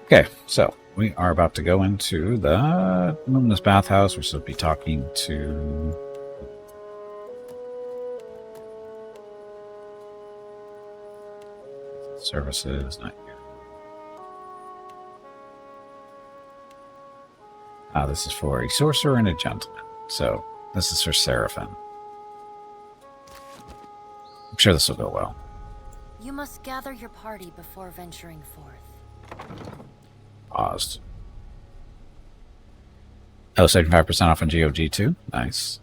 Okay, so we are about to go into the luminous bathhouse. We're supposed to be talking to services. Not here. This is for a sorcerer and a gentleman. So this is for Seraphim. I'm sure this will go well. You must gather your party before venturing forth. Paused. Oh, 75% off on GOG too? Nice.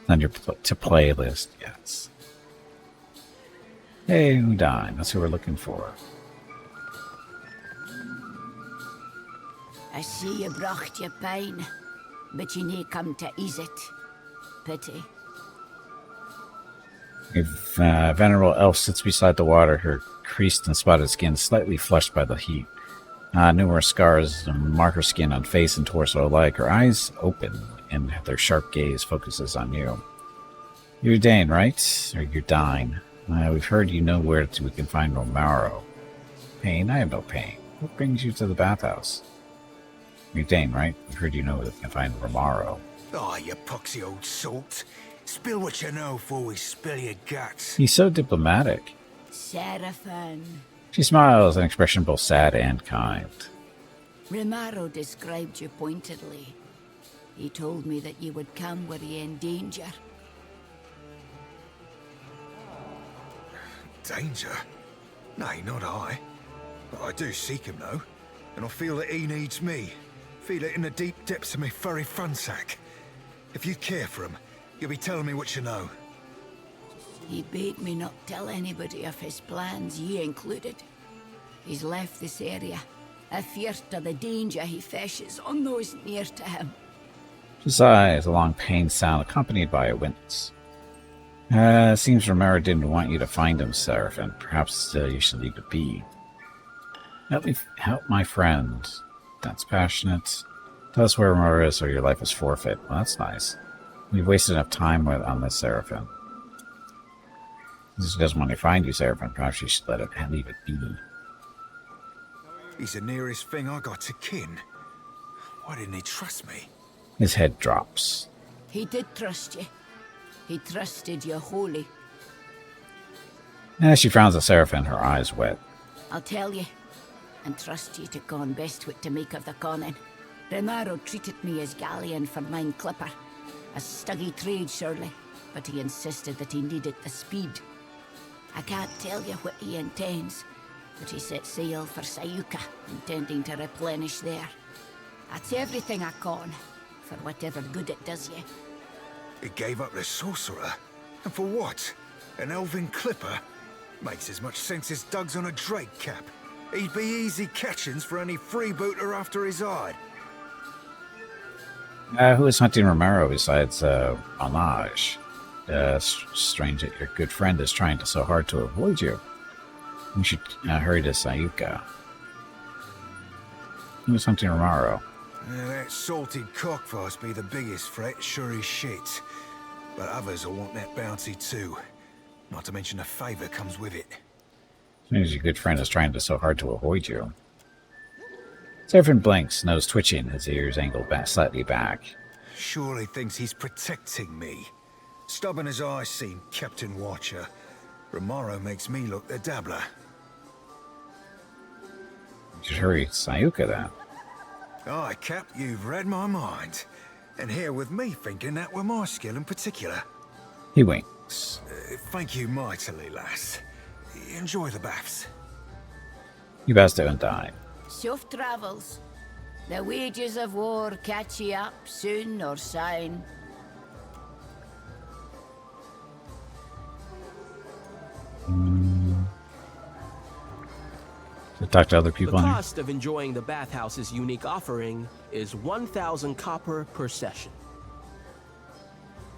On your to play list, yes. Hey, Udine, that's who we're looking for. I see you bracht your pain, but you need come to ease it. Pity. A venerable elf sits beside the water, her creased and spotted skin slightly flushed by the heat. Numerous scars mark her skin on face and torso alike. Her eyes open, and their sharp gaze focuses on you. You're Dane, right? Or you're Dine. We've heard you know where we can find Romaro. Pain? I have no pain. What brings you to the bathhouse? You're Dane, right? We've heard you know where we can find Romaro. Oh, you poxy old salt. Spill what you know before we spill your guts. He's so diplomatic. Seraphim. She smiles, an expression both sad and kind. Romaro described you pointedly. He told me that you would come were you in danger. Danger? Nay, not I. But I do seek him, though. And I feel that he needs me. Feel it in the deep depths of my furry funsack. If you care for him, you'll be telling me what you know. He bade me not tell anybody of his plans, ye included. He's left this area, afeard of the danger he fishes on those near to him. She sighs, a long pained sound accompanied by a wince. Seems Romero didn't want you to find him, Seraphim. Perhaps you should leave it be. Help my friend. That's passionate. Tell us where Romero is or your life is forfeit. Well, that's nice. We've wasted enough time on this, Seraphim. He doesn't want to find you, Seraphim. Perhaps you should leave it be. He's the nearest thing I got to kin. Why didn't he trust me? His head drops. He did trust you. He trusted you wholly. As she frowns at Seraphim, her eyes wet. I'll tell you, and trust you to con best what to make of the conning. Romaro treated me as galleon for mine clipper. A stuggy trade, surely, but he insisted that he needed the speed. I can't tell you what he intends, but he set sail for Sayuka, intending to replenish there. That's everything I con, for whatever good it does you. He gave up the sorcerer? And for what? An elven clipper? Makes as much sense as Doug's on a drake cap. He'd be easy catchings for any freebooter after his hide. Who is hunting Romero besides Anaj? Strange that your good friend is trying so hard to avoid you. You should hurry to Sayuka. Who is hunting Romero? That salted cockfuss be the biggest threat, sure as shit. But others will want that bounty too. Not to mention a favour comes with it. As soon as your good friend is trying so hard to avoid you. Seraphim blinks, nose twitching, his ears angled slightly back. Surely thinks he's protecting me. Stubborn as I seem, Captain Watcher. Romaro makes me look the dabbler. You should hurry to Sayuka then. Aye, Cap, you've read my mind. And here with me thinking that were my skill in particular. He winks. Thank you mightily, lass. Enjoy the baths. You best don't die. Soft travels. The wages of war catch ye up soon or soon. To talk to other people. The in here. cost of enjoying the bathhouse's unique offering is 1,000 copper per session.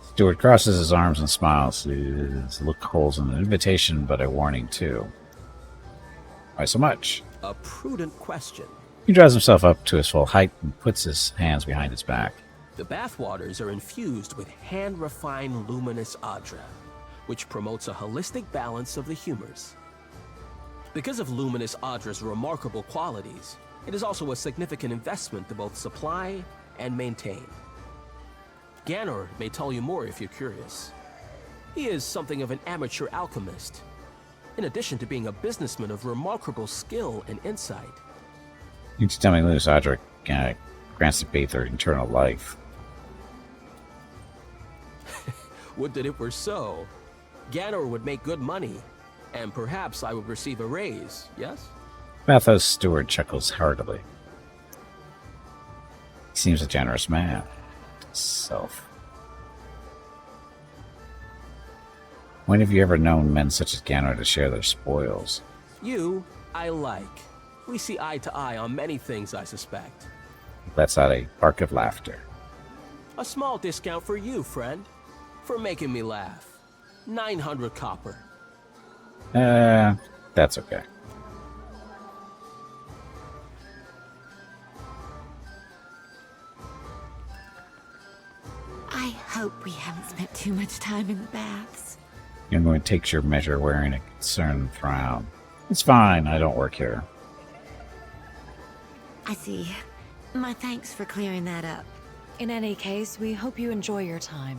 Stewart crosses his arms and smiles. His look holds an invitation, but a warning too. Why so much? A prudent question. He draws himself up to his full height and puts his hands behind his back. The bathwaters are infused with hand-refined luminous adra. which promotes a holistic balance of the humors. Because of Luminous Audra's remarkable qualities, it is also a significant investment to both supply and maintain. Ganor may tell you more if you're curious. He is something of an amateur alchemist, in addition to being a businessman of remarkable skill and insight. You need to tell me Luminous Audra grants the Bather eternal life. Would that it were so. Ganor would make good money, and perhaps I would receive a raise, yes? Bathhouse steward chuckles heartily. He seems a generous man. Self. When have you ever known men such as Ganor to share their spoils? You, I like. We see eye to eye on many things, I suspect. He lets out a bark of laughter. A small discount for you, friend. For making me laugh. 900 copper. That's okay. I hope we haven't spent too much time in the baths. Young woman takes your measure wearing a concerned frown. It's fine, I don't work here. I see. My thanks for clearing that up. In any case, we hope you enjoy your time.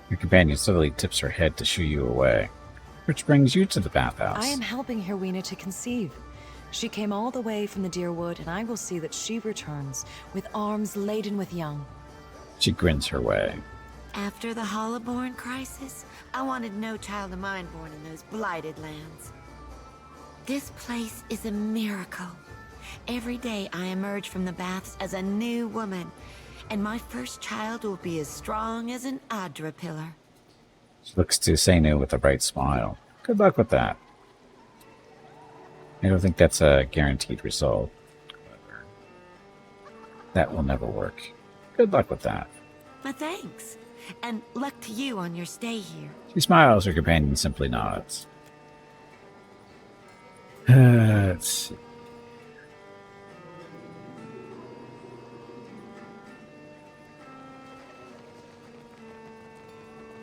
Your companion subtly tips her head to shoo you away. Which brings you to the bathhouse. I am helping Herwina to conceive. She came all the way from the Deerwood, and I will see that she returns with arms laden with young. She grins her way. After the Hollowborn crisis, I wanted no child of mine born in those blighted lands. This place is a miracle. Every day I emerge from the baths as a new woman, and my first child will be as strong as an Adra pillar. She looks to Seinu with a bright smile. Good luck with that. I don't think that's a guaranteed result. However, that will never work. Good luck with that. My thanks, and luck to you on your stay here. She smiles, her companion simply nods. Let's see.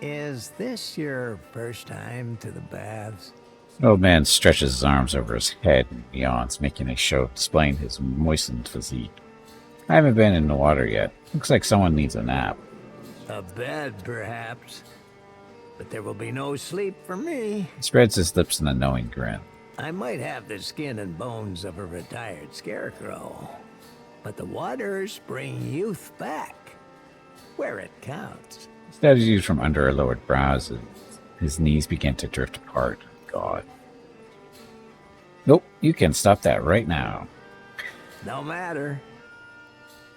Is this your first time to the baths? The old man stretches his arms over his head and yawns, making a show of displaying his moistened physique. I haven't been in the water yet. Looks like someone needs a nap. A bed, perhaps. But there will be no sleep for me. He spreads his lips in a knowing grin. I might have the skin and bones of a retired scarecrow, but the waters bring youth back, where it counts. He stabs you from under her lowered brows and his knees begin to drift apart. God. Nope, you can stop that right now. No matter.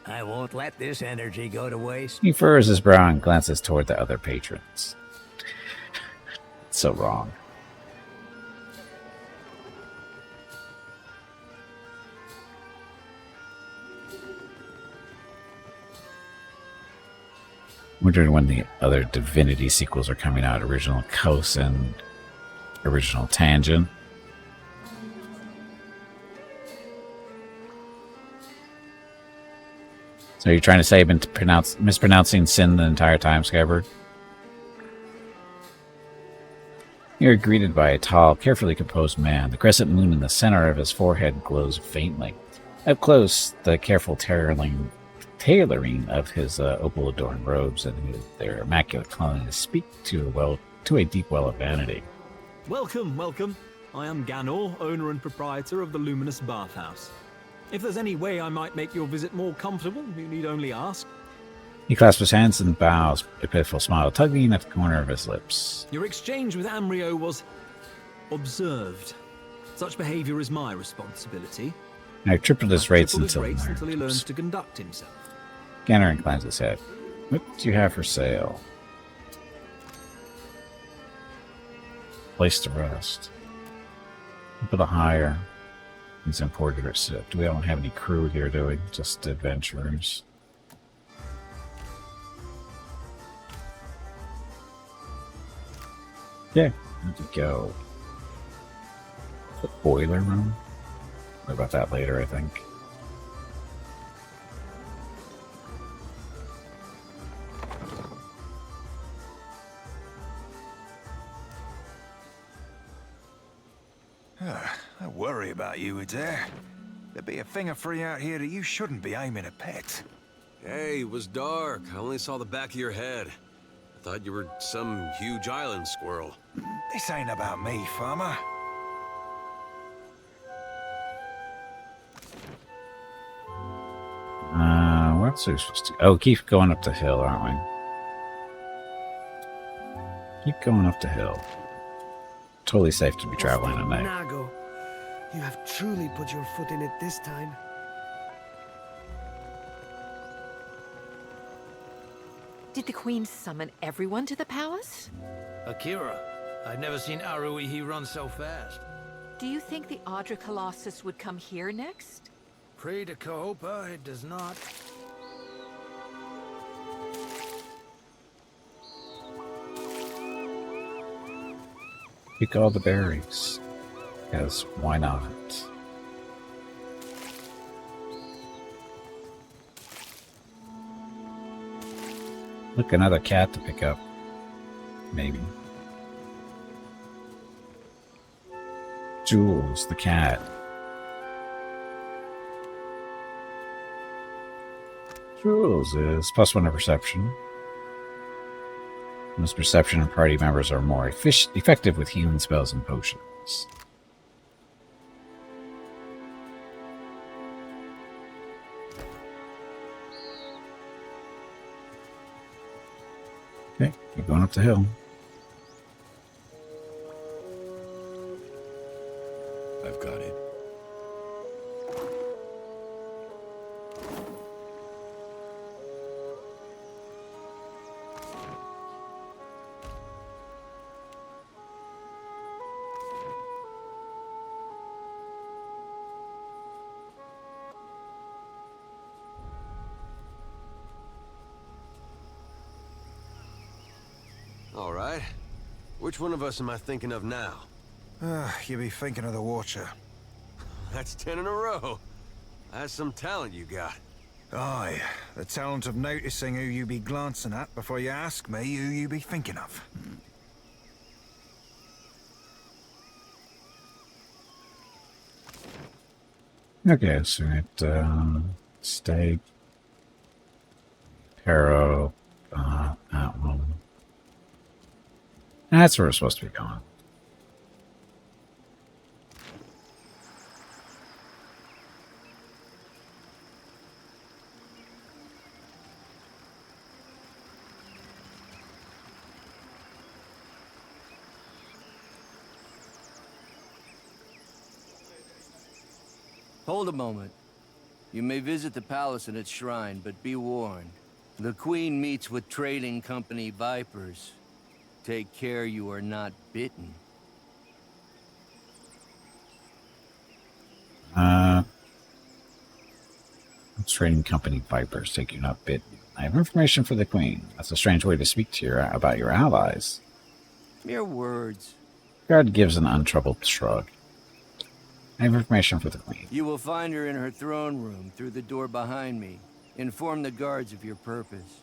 I won't let this energy go to waste. He furrows his brow and glances toward the other patrons. It's so wrong. Wondering when the other Divinity sequels are coming out. Original Kos and Original Tangent. So you're trying to say I've been mispronouncing Sin the entire time, Scabbard? You're greeted by a tall, carefully composed man. The crescent moon in the center of his forehead glows faintly. Up close, the careful tailoring of his opal-adorned robes and their immaculate cleanliness speak to a deep well of vanity. Welcome, welcome. I am Ganor, owner and proprietor of the Luminous Bathhouse. If there's any way I might make your visit more comfortable, you need only ask. He clasps his hands and bows, a pitiful smile tugging at the corner of his lips. Your exchange with Amrio was observed. Such behavior is my responsibility. I've tripled his rates I've until tripled his rates until he learns to conduct himself. Ganner inclines his head. What do you have for sale? Place to rest. For the hire. These imported or sipped. We don't have any crew here, do we? Just adventurers. Yeah, need to go. The boiler room? Worry about that later, I think. Don't worry about you, Adair. There'd be a thing of free out here that you shouldn't be aiming at pets. Hey, it was dark. I only saw the back of your head. I thought you were some huge island squirrel. This ain't about me, farmer. What's we supposed to... Oh, keep going up the hill, aren't we? Keep going up the hill. Totally safe to be traveling at night. Nago, you have truly put your foot in it this time. Did the Queen summon everyone to the palace? Akira, I've never seen Aruihi run so fast. Do you think the Audra Colossus would come here next? Pray to Cahopa, it does not. Pick all the berries. Because why not? Look, another cat to pick up. Maybe. Jules, the cat. Jules is +1 to perception. Most perception and party members are more effective with healing spells and potions. Okay, keep going up the hill. I've got it. All right. Which one of us am I thinking of now? You be thinking of the Watcher. That's 10 in a row. That's some talent you got. Aye, the talent of noticing who you be glancing at before you ask me who you be thinking of. Okay, so it steak, Pero, that one. That's where we're supposed to be going. Hold a moment. You may visit the palace and its shrine, but be warned. The Queen meets with trading company Vipers. Take care you are not bitten. Trading company Vipers, take you not bitten. I have information for the Queen. That's a strange way to speak to about your allies. Mere words. Guard gives an untroubled shrug. I have information for the Queen. You will find her in her throne room through the door behind me. Inform the guards of your purpose.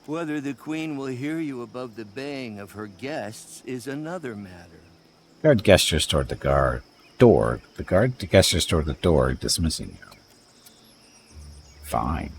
Whether the Queen will hear you above the baying of her guests is another matter. Guard gestures toward the door. The guard gestures toward the door, dismissing you. Fine.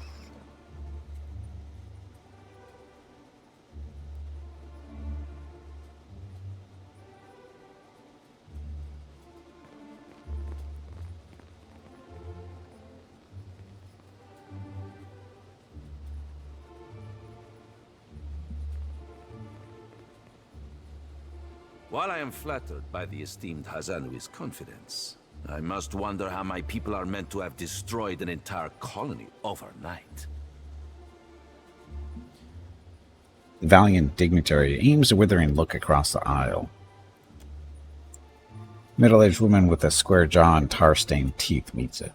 While I am flattered by the esteemed Hazanui's confidence, I must wonder how my people are meant to have destroyed an entire colony overnight. The valiant dignitary aims a withering look across the aisle. Middle-aged woman with a square jaw and tar-stained teeth meets it.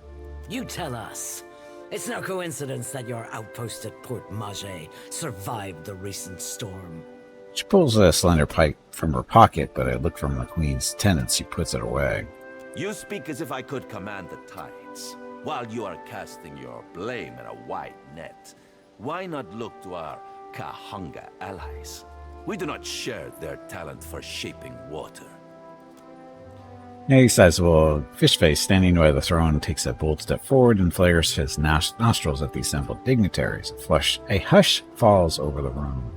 You tell us. It's no coincidence that your outpost at Port Mage survived the recent storm. She pulls a slender pipe from her pocket, but a look from the Queen's tenants, she puts it away. You speak as if I could command the tides. While you are casting your blame in a wide net, why not look to our Kahanga allies? We do not share their talent for shaping water. A sizable fish face standing by the throne takes a bold step forward and flares his nostrils at the assembled dignitaries. A hush falls over the room.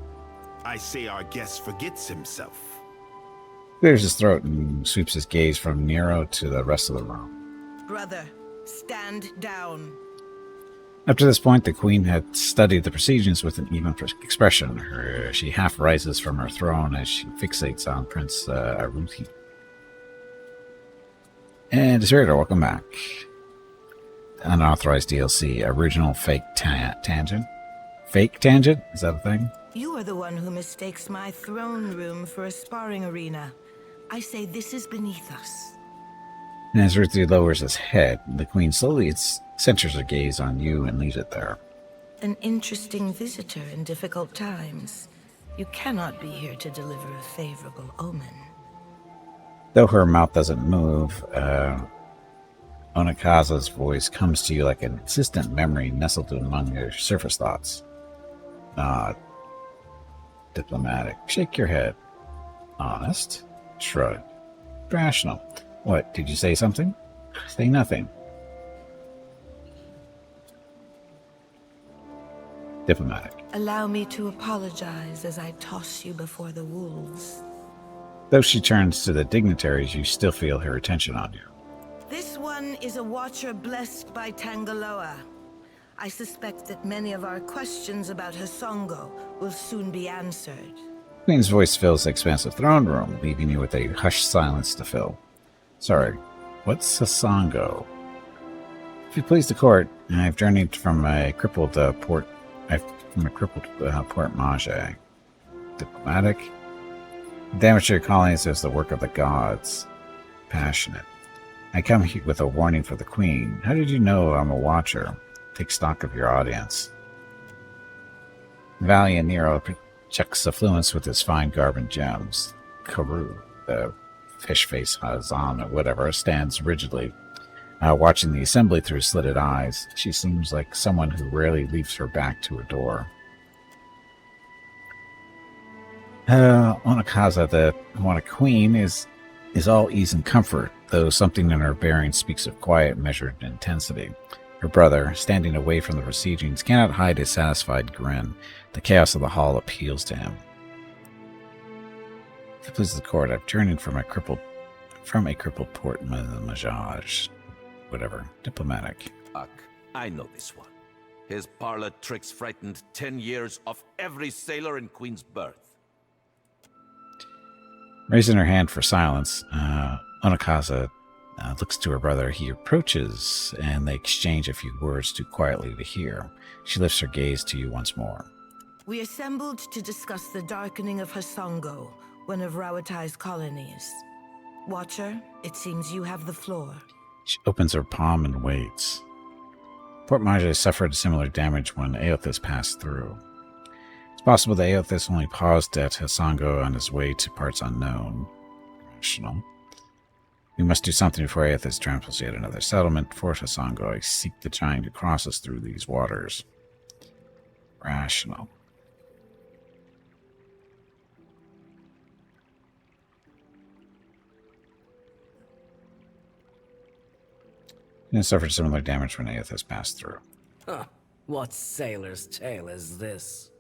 I say our guest forgets himself. Clears his throat and sweeps his gaze from Nero to the rest of the room. Brother, stand down. Up to this point, the queen had studied the proceedings with an even expression. She half rises from her throne as she fixates on Prince Aruthi. And Deserter, welcome back. Unauthorized DLC, original fake tangent. Fake tangent? Is that a thing? You are the one who mistakes my throne room for a sparring arena. I say this is beneath us. And as Aruthi lowers his head, the queen slowly centers her gaze on you and leaves it there. An interesting visitor in difficult times. You cannot be here to deliver a favorable omen. Though her mouth doesn't move, Onakaza's voice comes to you like an insistent memory nestled among your surface thoughts. Nod. Diplomatic. Shake your head. Honest. Shrug. Rational. What, did you say something? Say nothing. Diplomatic. Allow me to apologize as I toss you before the wolves. Though she turns to the dignitaries, you still feel her attention on you. This one is a watcher blessed by Tangaloa. I suspect that many of our questions about Hasongo will soon be answered. Queen's voice fills the expansive throne room, leaving you with a hushed silence to fill. Sorry, what's Hasongo? If you please the court, I've journeyed from a crippled port Mage. Diplomatic. Damage to your colonies is the work of the gods. Passionate. I come here with a warning for the queen. How did you know I'm a watcher? Take stock of your audience. Valiant Nero checks the fluence with his fine garb and gems. Karu, the fish face Hazan or whatever, stands rigidly, watching the assembly through slitted eyes. She seems like someone who rarely leaves her back to her door. Onakaza, the Hawana queen, is all ease and comfort, though something in her bearing speaks of quiet, measured intensity. Her brother, standing away from the proceedings, cannot hide his satisfied grin. The chaos of the hall appeals to him. If it pleases the court, I've journeyed from a crippled port Mage. Whatever. Diplomatic. I know this one. His parlor tricks frightened 10 years of every sailor in Queen's Birth. Raising her hand for silence, Onakaza looks to her brother. He approaches, and they exchange a few words too quietly to hear. She lifts her gaze to you once more. We assembled to discuss the darkening of Hasongo, one of Rawatai's colonies. Watcher, it seems you have the floor. She opens her palm and waits. Port Mage suffered similar damage when Aothis passed through. It's possible that Aothis only paused at Hasongo on his way to parts unknown. Rational. We must do something before Aothis tramples yet another settlement. Fort Hasongo, I seek the giant who crosses through these waters. Rational. And suffered similar damage when Aothis passed through. Huh. What sailor's tale is this?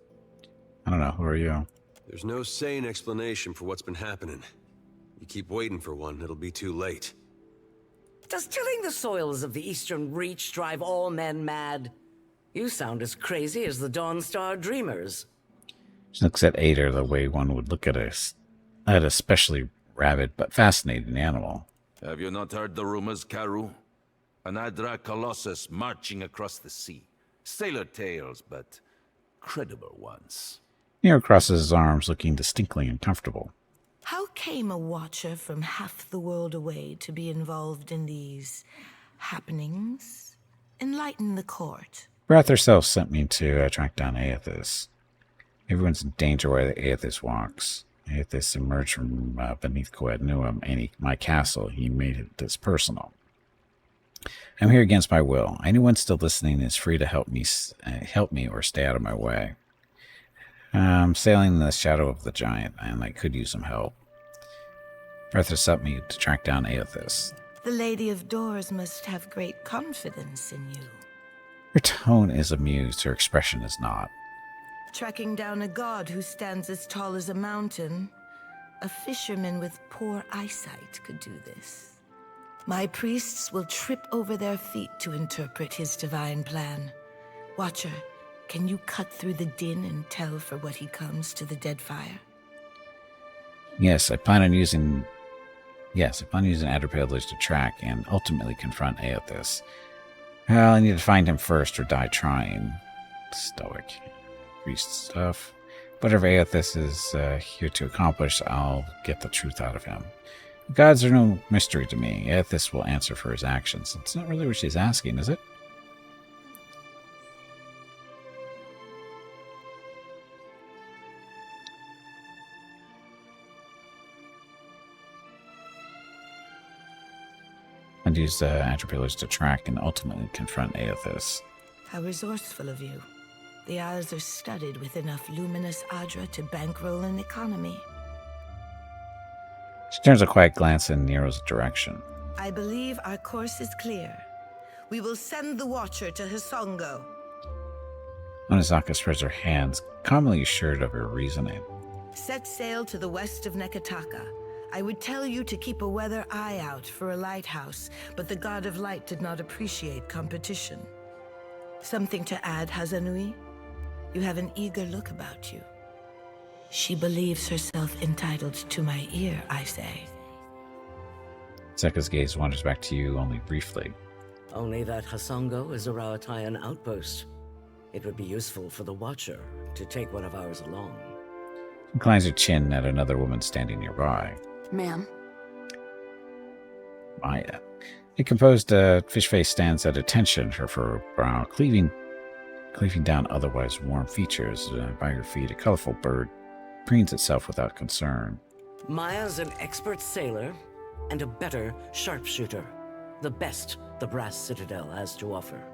I don't know. Who are you? There's no sane explanation for what's been happening. You keep waiting for one, it'll be too late. Does tilling the soils of the Eastern Reach drive all men mad? You sound as crazy as the Dawnstar Dreamers. She looks at Ada the way one would look at an especially rabid but fascinating animal. Have you not heard the rumors, Karu? An Adra Colossus marching across the sea. Sailor tales, but credible ones. Nero crosses his arms, looking distinctly uncomfortable. How came a watcher from half the world away to be involved in these happenings? Enlighten the court. Wrath herself sent me to track down Aothis. Everyone's in danger where Aothis walks. Aothis emerged from beneath Coed Nuum and my castle. He made it this personal. I'm here against my will. Anyone still listening is free to help me or stay out of my way. I'm sailing in the shadow of the giant, and I could use some help. Arthur sent me to track down Aothis. The Lady of Doors must have great confidence in you. Her tone is amused, her expression is not. Tracking down a god who stands as tall as a mountain, a fisherman with poor eyesight could do this. My priests will trip over their feet to interpret his divine plan. Watcher, can you cut through the din and tell for what he comes to the dead fire? Yes, I plan on using Adderpillars to track and ultimately confront Aothis. Well, I need to find him first or die trying. Stoic. Priest stuff. Whatever Aothis is here to accomplish, I'll get the truth out of him. The gods are no mystery to me. Aothis will answer for his actions. It's not really what she's asking, is it? And use the Atropillars to track and ultimately confront Aothis. How resourceful of you. The Isles are studded with enough luminous Adra to bankroll an economy. She turns a quiet glance in Nero's direction. I believe our course is clear. We will send the Watcher to Hisongo. Onizaka spreads her hands, calmly assured of her reasoning. Set sail to the west of Nekataka. I would tell you to keep a weather eye out for a lighthouse, but the God of Light did not appreciate competition. Something to add, Hazanui? You have an eager look about you. She believes herself entitled to my ear, I say. Zeka's gaze wanders back to you only briefly. Only that Hasongo is a Rauatayan outpost. It would be useful for the Watcher to take one of ours along. She inclines her chin at another woman standing nearby. Ma'am. Maya. A composed fish face stands at attention, her fur brow cleaving down otherwise warm features. By her feet, a colorful bird preens itself without concern. Maya's an expert sailor and a better sharpshooter. The best the Brass Citadel has to offer.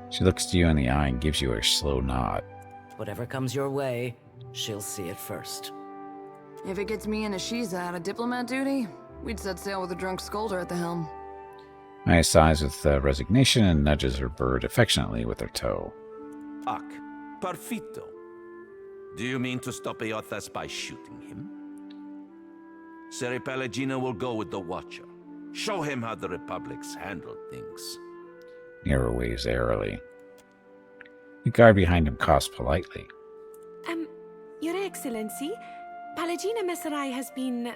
She looks to you in the eye and gives you a slow nod. Whatever comes your way, she'll see it first. If it gets me and Ashiza out of diplomat duty, we'd set sail with a drunk scolder at the helm. Maya sighs with resignation and nudges her bird affectionately with her toe. Ak, perfito. Do you mean to stop Aothis by shooting him? Seri Pelagina will go with the Watcher. Show him how the Republic's handled things. Nero waves airily. The guard behind him coughs politely. Your Excellency, Palagina Messerai has been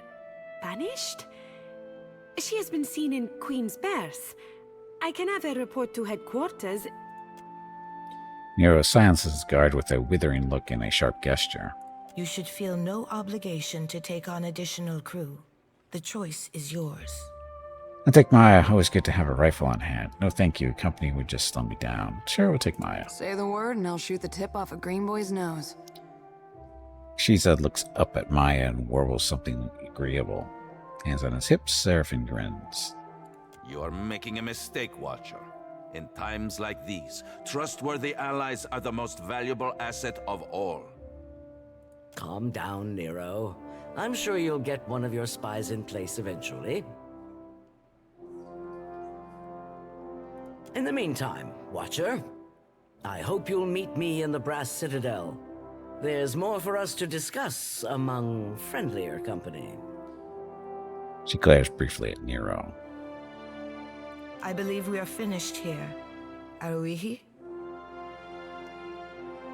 banished? She has been seen in Queen's Berth. I can have a report to headquarters. Nero silences his guard with a withering look and a sharp gesture. You should feel no obligation to take on additional crew. The choice is yours. I'll take Maya. Always good to have a rifle on hand. No thank you. Company would just slow me down. Sure, we'll take Maya. Say the word and I'll shoot the tip off a Green Boy's nose. Shiza looks up at Maya and warbles something agreeable. Hands on his hips, Seraphim grins. You are making a mistake, Watcher. In times like these, trustworthy allies are the most valuable asset of all. Calm down, Nero. I'm sure you'll get one of your spies in place eventually. In the meantime, Watcher, I hope you'll meet me in the Brass Citadel. There's more for us to discuss among friendlier company. She glares briefly at Nero. I believe we are finished here. Aruihi?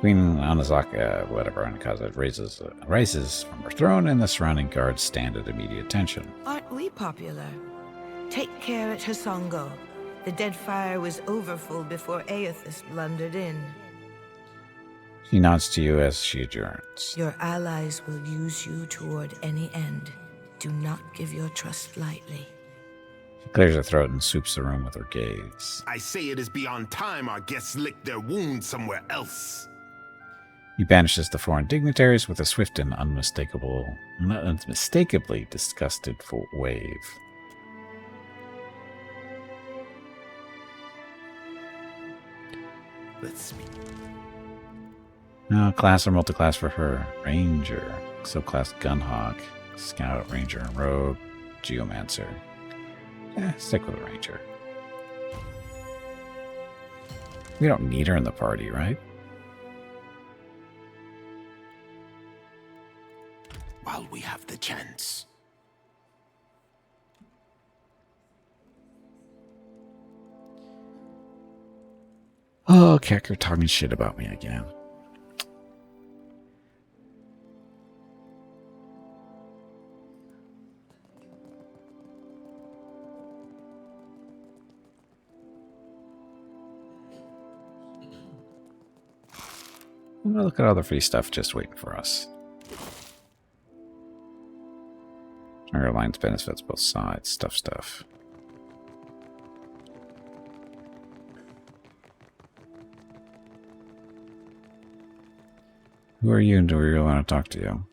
Queen Onizaka, whatever Onikaza, rises from her throne, and the surrounding guards stand at immediate attention. Aren't we popular? Take care at Hisongo. The dead fire was overfull before Aothis blundered in. She nods to you as she adjourns. Your allies will use you toward any end. Do not give your trust lightly. She clears her throat and sweeps the room with her gaze. I say it is beyond time our guests lick their wounds somewhere else. He banishes the foreign dignitaries with a swift and unmistakably disgusted wave. Let's speak. Now, class or multiclass for her. Ranger, subclass Gunhawk, Scout, Ranger, and Rogue. geomancer. Stick with a ranger. We don't need her in the party, right? While we have the chance. Oh, Kecker talking shit about me again. Well, look at all the free stuff just waiting for us. Our alliance benefits both sides. Stuff. Who are you and do we really want to talk to you?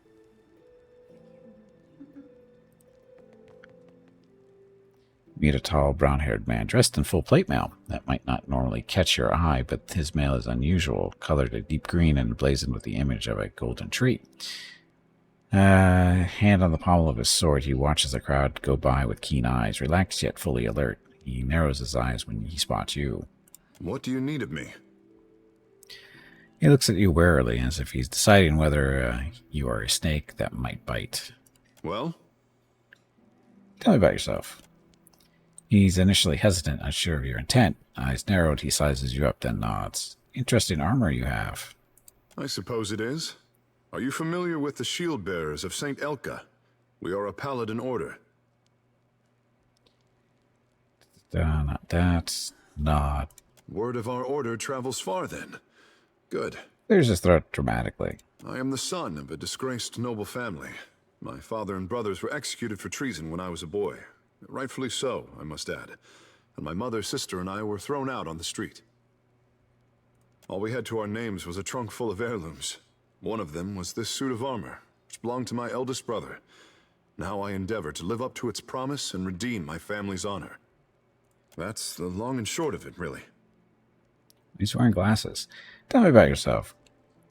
Meet a tall, brown-haired man dressed in full plate mail. That might not normally catch your eye, but his mail is unusual, colored a deep green and emblazoned with the image of a golden tree. Hand on the pommel of his sword, he watches the crowd go by with keen eyes, relaxed yet fully alert. He narrows his eyes when he spots you. What do you need of me? He looks at you warily, as if he's deciding whether you are a snake that might bite. Well? Tell me about yourself. He's initially hesitant, unsure of your intent. Eyes narrowed, he sizes you up, then nods. Interesting armor you have. I suppose it is. Are you familiar with the shield bearers of St. Elka? We are a paladin order. Not that. Not. Word of our order travels far, then. Good. Clears his throat dramatically. I am the son of a disgraced noble family. My father and brothers were executed for treason when I was a boy. Rightfully so, I must add. And my mother, sister, and I were thrown out on the street. All we had to our names was a trunk full of heirlooms. One of them was this suit of armor, which belonged to my eldest brother. Now I endeavor to live up to its promise and redeem my family's honor. That's the long and short of it, really. He's wearing glasses. Tell me about yourself.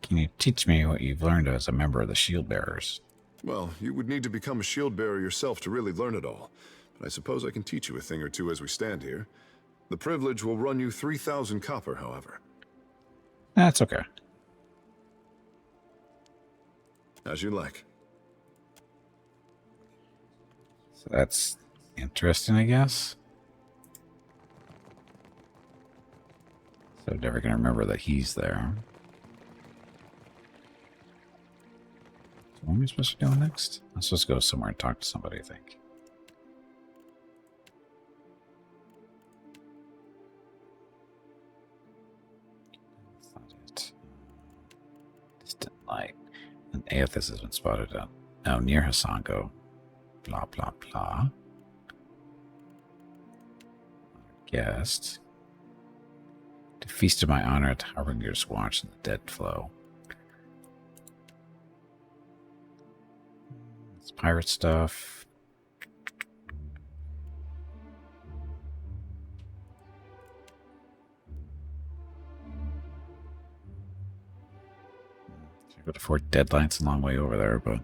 Can you teach me what you've learned as a member of the Shield Bearers? Well, you would need to become a shield bearer yourself to really learn it all. But I suppose I can teach you a thing or two as we stand here. The privilege will run you 3,000 copper, however. That's okay. As you like. So that's interesting, I guess. So I'm never going to remember that he's there. So what am I supposed to be doing next? I'm supposed to go somewhere and talk to somebody, I think. That's not it. Distant light. And Aethys has been spotted out now near Hasango. Blah, blah, blah. Guest. To feast in my honor at Harbinger's Watch and the Dead Flow. It's pirate stuff. I could afford deadlines a long way over there, but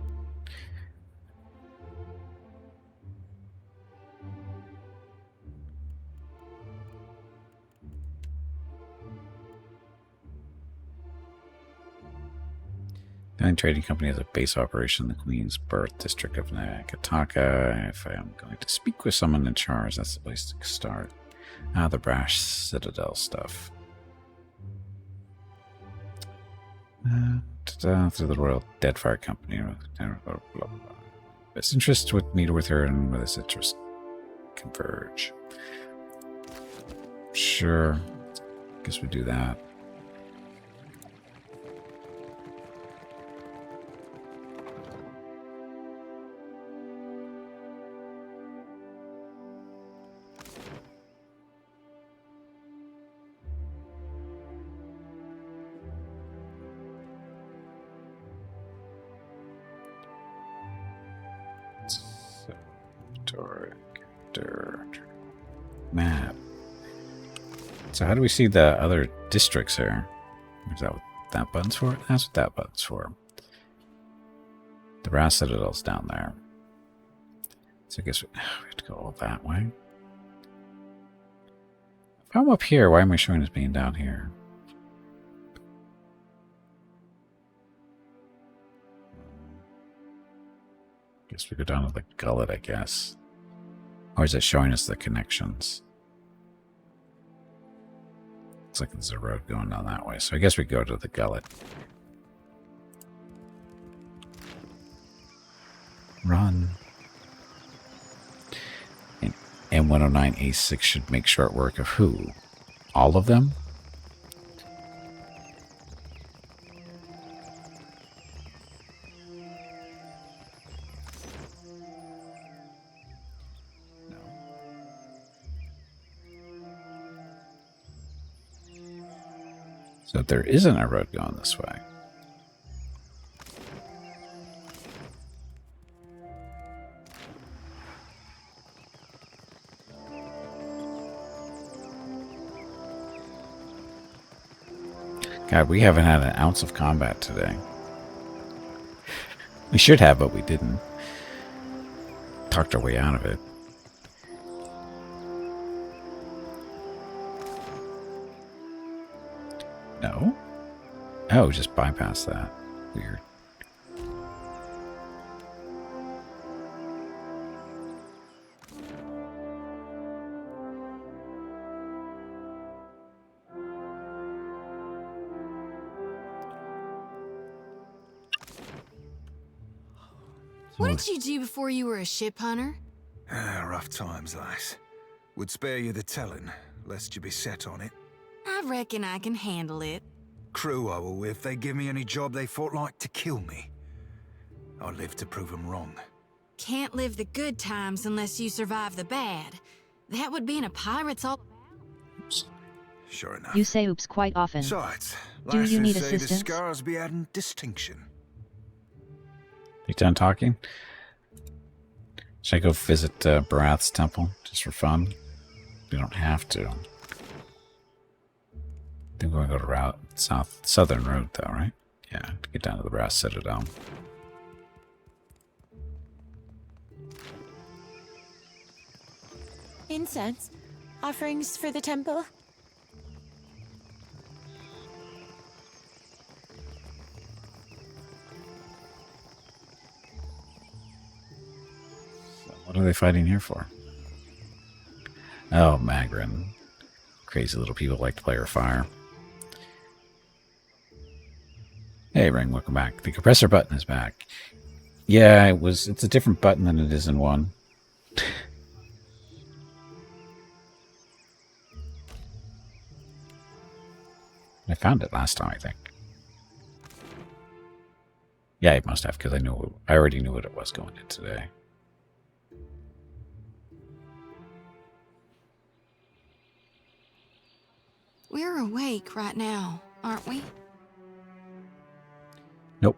the Nine Trading Company has a base operation in the Queen's Birth District of Nakataka. If I am going to speak with someone in charge, that's the place to start. The Brash Citadel stuff. Through the Royal Deadfire Company. Blah, blah, blah. Best interest would meet with her and with his interest converge. Sure. Guess we do that. Map. So how do we see the other districts here? Is that what that button's for? That's what that button's for. The Brass Citadel's down there. So I guess we have to go all that way. If I'm up here, why am I showing as being down here? Guess we go down to the gullet, I guess. Or is it showing us the connections? Looks like there's a road going down that way. So I guess we go to the gullet. Run. And M109A6 should make short work of who? All of them? So there isn't a road going this way. God, we haven't had an ounce of combat today. We should have, but we didn't. Talked our way out of it. No? Oh, just bypass that. Weird. What did you do before you were a ship hunter? Rough times, lass. Would spare you the telling, lest you be set on it. I reckon I can handle it. Crew I will if they give me any job they thought like to kill me. I'll live to prove them wrong. Can't live the good times unless you survive the bad. That would be in a pirate's all about. Sure enough. You say oops quite often. Besides, Do you need say assistance? the scars be adding distinction. You done talking? Should I go visit Barath's temple just for fun? We don't have to. I think we're going to go to southern road though, right? Yeah, to get down to the Brass Citadel. Incense? Offerings for the temple? What are they fighting here for? Oh, Magrin. Crazy little people like to play with fire. Hey, Ring, welcome back. The compressor button is back. Yeah, it's a different button than it is in 1. I found it last time, I think. Yeah, I must have, because I already knew what it was going in today. We're awake right now, aren't we? Nope.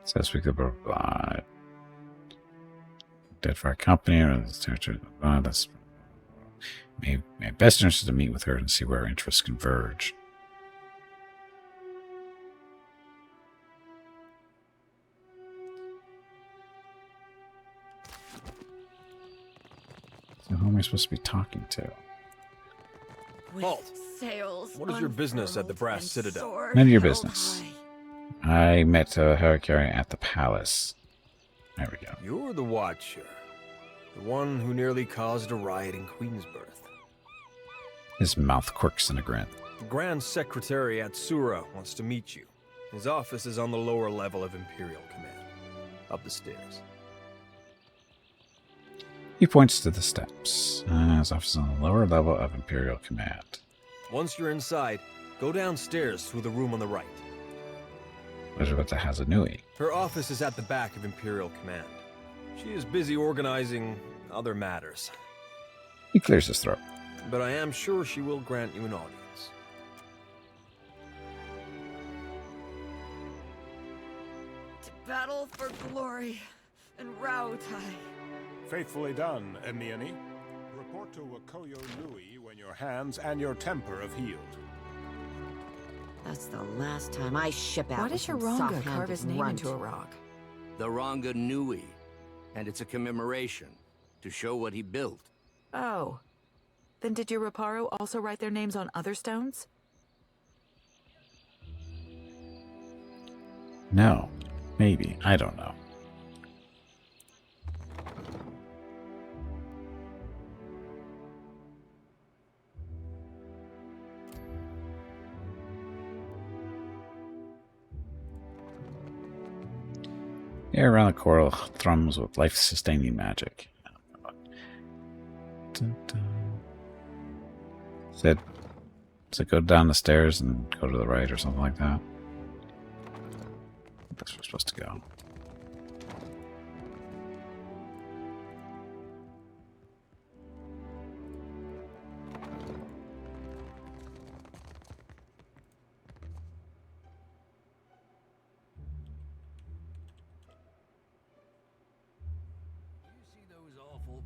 Says we could provide dead for our company or the territory. That's maybe best interest to meet with her and see where our interests converge. So who am I supposed to be talking to? Halt! What is your business at the Brass Citadel? None of your business. I met Harakiri at the palace. There we go. You're the Watcher. The one who nearly caused a riot in Queensbirth. His mouth quirks in a grin. The Grand Secretary at Sura wants to meet you. His office is on the lower level of Imperial Command. Up the stairs. He points to the steps. His office is on the lower level of Imperial Command. Once you're inside, go downstairs through the room on the right. What about the Hazanui? Her office is at the back of Imperial Command. She is busy organizing other matters. He clears his throat. But I am sure she will grant you an audience. To battle for glory and Rautai. Faithfully done, Emiani. Report to Wakoyo Nui when your hands and your temper have healed. That's the last time I ship out Why with does some Sharonga soft-handed carve his name runt? into a rock? The Ranga Nui, and it's a commemoration to show what he built. Oh. Then did your Reparo also write their names on other stones? No. Maybe. I don't know. The air around the coral thrums with life-sustaining magic. Does it go down the stairs and go to the right or something like that? That's where we're supposed to go.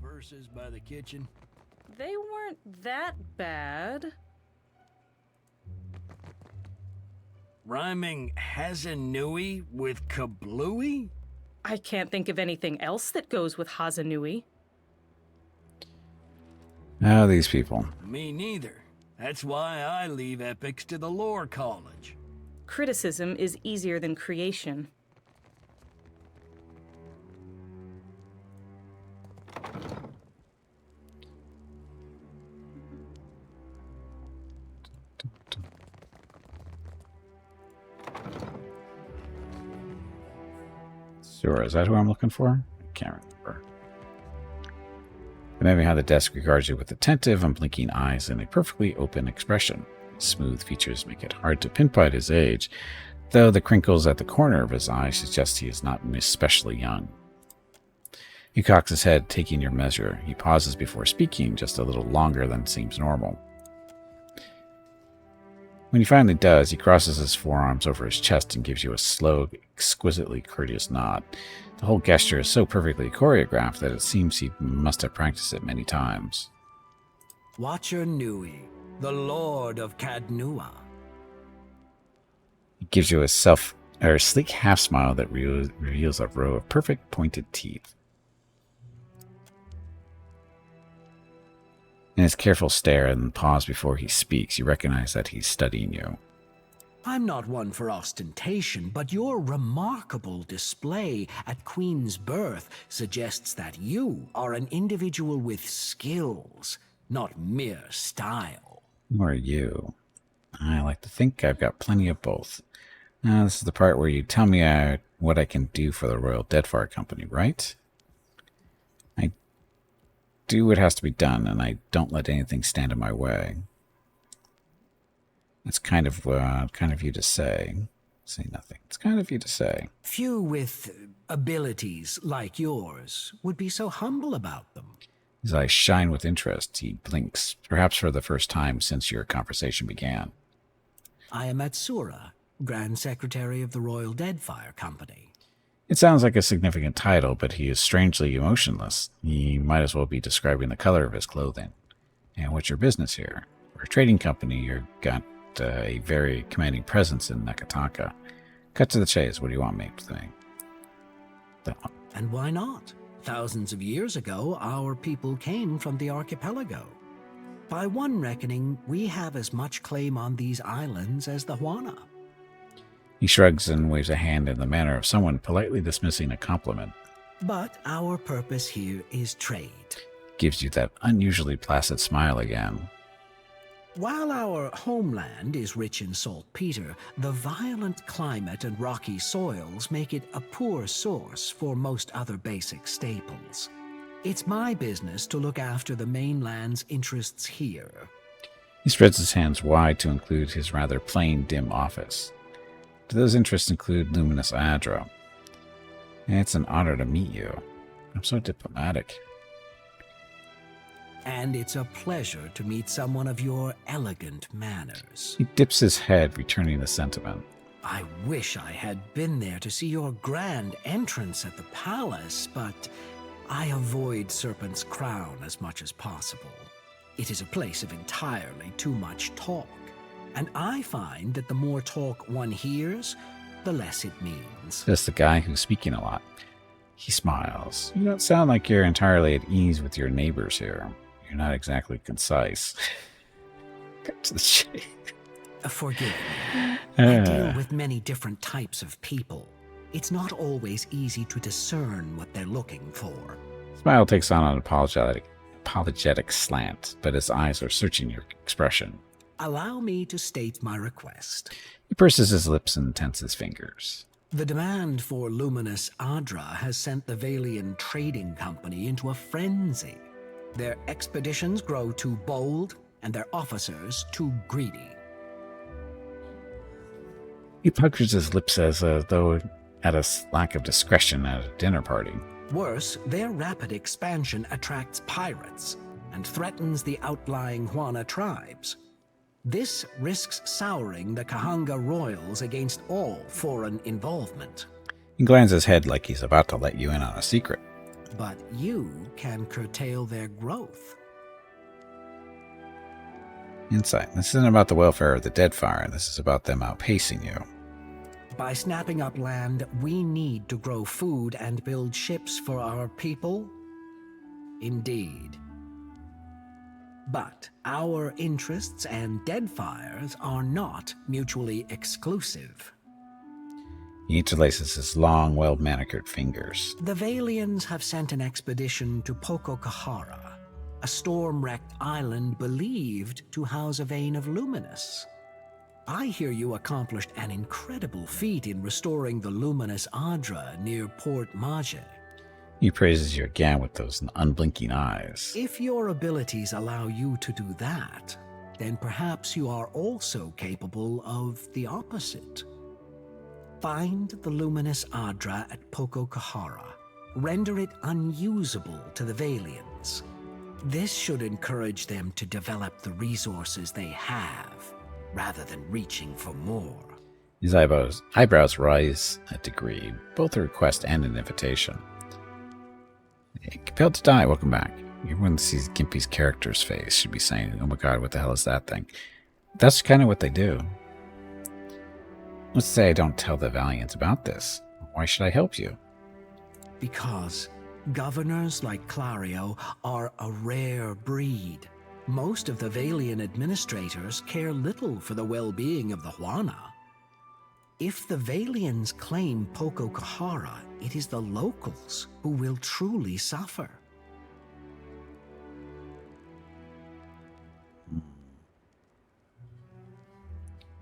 Verses by the kitchen. They weren't that bad. Rhyming Hazanui with kablooey? I can't think of anything else that goes with Hazanui. Now these people. Me neither. That's why I leave epics to the lore college. Criticism is easier than creation. Sure, is that who I'm looking for? I can't remember. The man behind the desk regards you with attentive, unblinking eyes and a perfectly open expression. His smooth features make it hard to pinpoint his age, though the crinkles at the corner of his eye suggest he is not especially young. He cocks his head, taking your measure. He pauses before speaking, just a little longer than seems normal. When he finally does, he crosses his forearms over his chest and gives you a slow, exquisitely courteous nod. The whole gesture is so perfectly choreographed that it seems he must have practiced it many times. Watcher Nui, the Lord of Cadnua. He gives you a sleek half smile that reveals a row of perfect pointed teeth. In his careful stare and pause before he speaks, you recognize that he's studying you. I'm not one for ostentation, but your remarkable display at Queen's birth suggests that you are an individual with skills, not mere style. Who are you? I like to think I've got plenty of both. Now, this is the part where you tell me what I can do for the Royal Deadfire Company, right? I do what has to be done, and I don't let anything stand in my way. It's kind of you to say. Say nothing. It's kind of you to say. Few with abilities like yours would be so humble about them. His eyes shine with interest. He blinks, perhaps for the first time since your conversation began. I am Atsura, Grand Secretary of the Royal Deadfire Company. It sounds like a significant title, but he is strangely emotionless. He might as well be describing the color of his clothing. And what's your business here? We're a trading company. You've got a very commanding presence in Nekataka. Cut to the chase. What do you want me to think? That one. And why not? Thousands of years ago, our people came from the archipelago. By one reckoning, we have as much claim on these islands as the Huana. He shrugs and waves a hand in the manner of someone politely dismissing a compliment. But our purpose here is trade. Gives you that unusually placid smile again. While our homeland is rich in saltpeter, the violent climate and rocky soils make it a poor source for most other basic staples. It's my business to look after the mainland's interests here. He spreads his hands wide to include his rather plain, dim office. Do those interests include Luminous Adra? It's an honor to meet you. I'm so diplomatic. And it's a pleasure to meet someone of your elegant manners. He dips his head, returning the sentiment. I wish I had been there to see your grand entrance at the palace, but I avoid Serpent's Crown as much as possible. It is a place of entirely too much talk. And I find that the more talk one hears, the less it means. Says the guy who's speaking a lot. He smiles. You don't sound like you're entirely at ease with your neighbors here. You're not exactly concise. Cut to the chase. Forgive me. I deal with many different types of people. It's not always easy to discern what they're looking for. Smile takes on an apologetic slant, but his eyes are searching your expression. Allow me to state my request. He purses his lips and tenses fingers. The demand for luminous Adra has sent the Valian Trading Company into a frenzy. Their expeditions grow too bold, and their officers too greedy. He puckers his lips as though at a lack of discretion at a dinner party. Worse, their rapid expansion attracts pirates and threatens the outlying Juana tribes. This risks souring the Kahanga royals against all foreign involvement. He glances his head like he's about to let you in on a secret. But you can curtail their growth. Insight. This isn't about the welfare of the Deadfire. This is about them outpacing you. By snapping up land, we need to grow food and build ships for our people? Indeed. But our interests and Deadfire's are not mutually exclusive. He interlaces his long, well-manicured fingers. The Valians have sent an expedition to Pococahara, a storm-wrecked island believed to house a vein of luminous. I hear you accomplished an incredible feat in restoring the luminous Adra near Port Maje. He praises you again with those unblinking eyes. If your abilities allow you to do that, then perhaps you are also capable of the opposite. Find the luminous Adra at Pococahara. Render it unusable to the Valians. This should encourage them to develop the resources they have, rather than reaching for more. His eyebrows rise a degree, both a request and an invitation. Compelled to die, welcome back. Everyone that sees Gimpy's character's face should be saying, oh my god, what the hell is that thing? That's kind of what they do. Let's say I don't tell the Valiants about this. Why should I help you? Because governors like Clario are a rare breed. Most of the Valian administrators care little for the well-being of the Juana. If the Valians claim Pococahara, it is the locals who will truly suffer.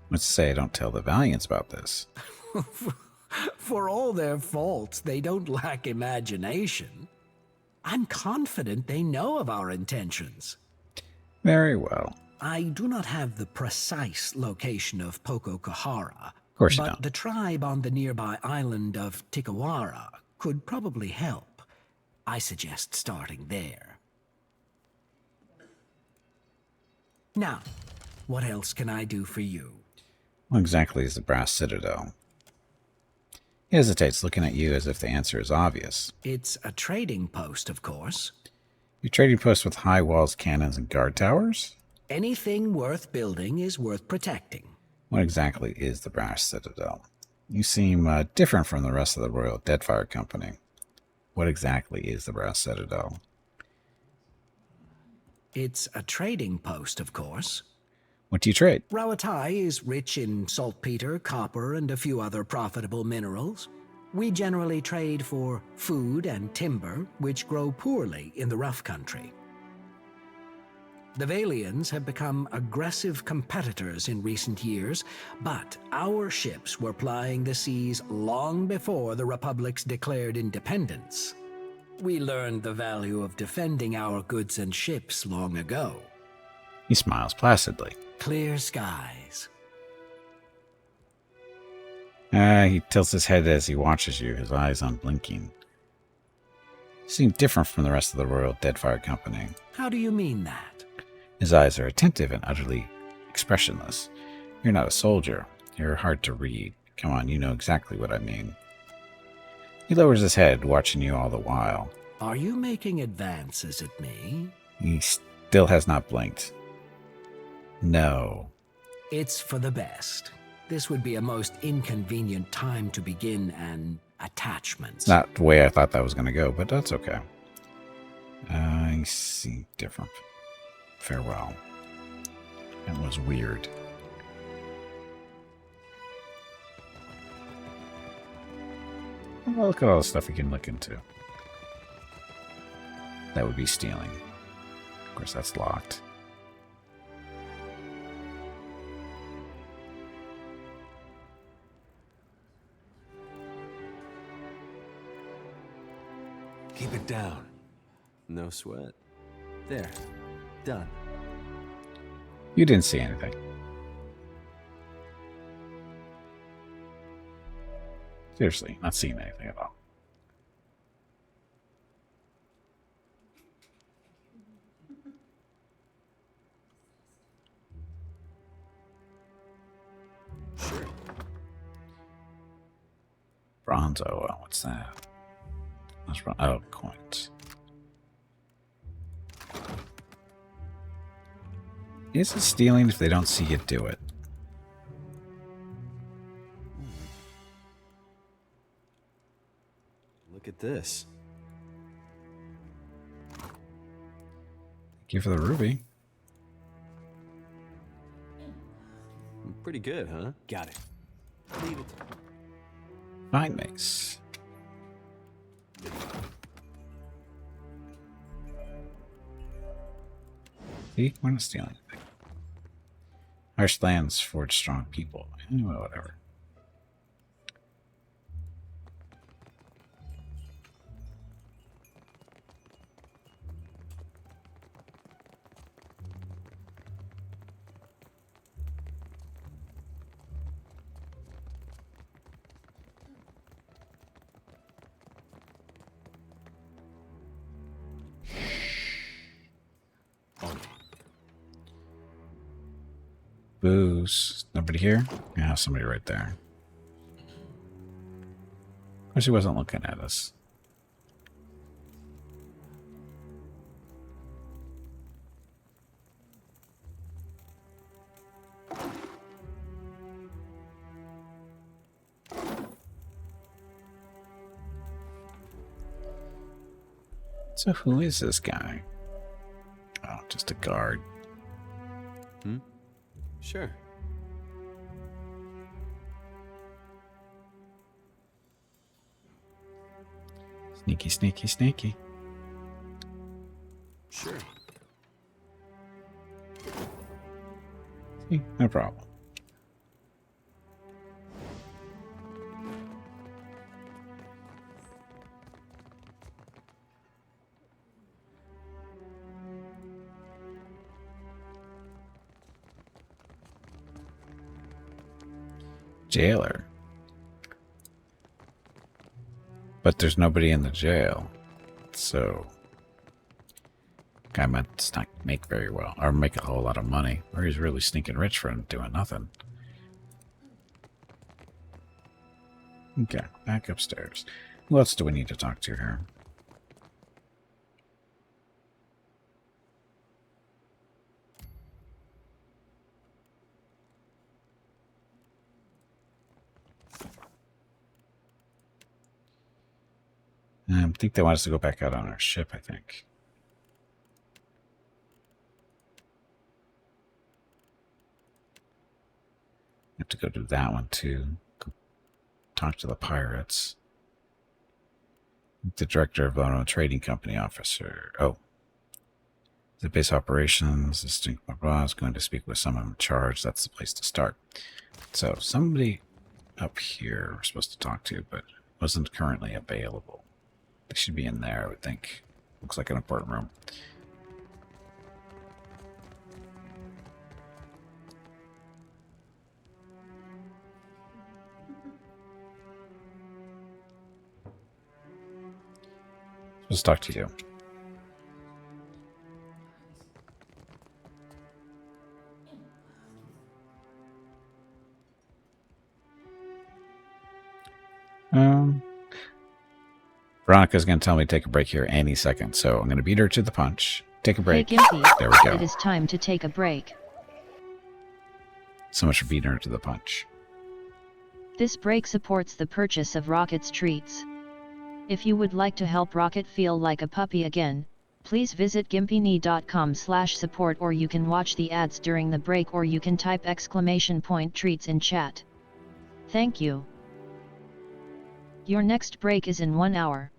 Let's say I don't tell the Valiants about this. For all their faults, they don't lack imagination. I'm confident they know of our intentions. Very well. I do not have the precise location of Pococahara. Of course you but don't. The tribe on the nearby island of Tikawara could probably help. I suggest starting there. Now, what else can I do for you? What exactly is the Brass Citadel? He hesitates, looking at you as if the answer is obvious. It's a trading post, of course. Your trading post with high walls, cannons, and guard towers? Anything worth building is worth protecting. What exactly is the Brass Citadel? You seem different from the rest of the Royal Deadfire Company. What exactly is the Brass Citadel? It's a trading post, of course. What do you trade? Rawatai is rich in saltpeter, copper, and a few other profitable minerals. We generally trade for food and timber, which grow poorly in the rough country. The Valians have become aggressive competitors in recent years, but our ships were plying the seas long before the Republic's declared independence. We learned the value of defending our goods and ships long ago. He smiles placidly. Clear skies. He tilts his head as he watches you, his eyes unblinking. You seem different from the rest of the Royal Deadfire Company. How do you mean that? His eyes are attentive and utterly expressionless. You're not a soldier. You're hard to read. Come on, you know exactly what I mean. He lowers his head, watching you all the while. Are you making advances at me? He still has not blinked. No. It's for the best. This would be a most inconvenient time to begin an attachment. It's not the way I thought that was going to go, but that's okay. I see. Different. Farewell. That was weird. Well, look at all the stuff you can look into. That would be stealing. Of course, that's locked. Keep it down. No sweat. There. Done. You didn't see anything. Seriously, not seeing anything at all. Sure. Bronzo, what's that? That's oh, coins. Is it stealing if they don't see you do it? Look at this. Thank you for the ruby. Pretty good, huh? Got it. Leave it. Fine mace. See, we're not stealing anything. Harsh lands forge strong people. Anyway, whatever. Booze. Nobody here? Yeah, somebody right there. Of course, he wasn't looking at us. So who is this guy? Oh, just a guard. Hmm? Sure. Sneaky, sneaky, sneaky. Sure. See, no problem. Jailer. But there's nobody in the jail. So guy might not make very well. Or make a whole lot of money. Or he's really stinking rich for him doing nothing. Okay, back upstairs. Who else do we need to talk to here? I think they want us to go back out on our ship, I think. Have to go do that one too. Go talk to the pirates. The director of a trading company officer. Oh. The base operations, distinct blah blah is going to speak with someone in charge. That's the place to start. So somebody up here we're supposed to talk to, but wasn't currently available. They should be in there, I would think. Looks like an important room. Let's talk to you. Veronica's going to tell me to take a break here any second, so I'm going to beat her to the punch. Take a break. Hey, Gimpy. There we go. It is time to take a break. So much for beating her to the punch. This break supports the purchase of Rocket's treats. If you would like to help Rocket feel like a puppy again, please visit gimpyknee.com/support, or you can watch the ads during the break, or you can type !treats in chat. Thank you. Your next break is in 1 hour.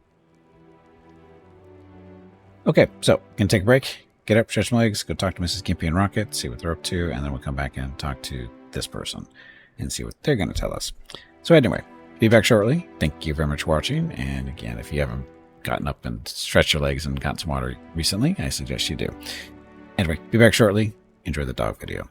Okay, so gonna take a break, get up, stretch my legs, go talk to Mrs. Gimpy and Rocket, see what they're up to, and then we'll come back and talk to this person and see what they're going to tell us. So anyway, be back shortly. Thank you very much for watching. And again, if you haven't gotten up and stretched your legs and gotten some water recently, I suggest you do. Anyway, be back shortly. Enjoy the dog video.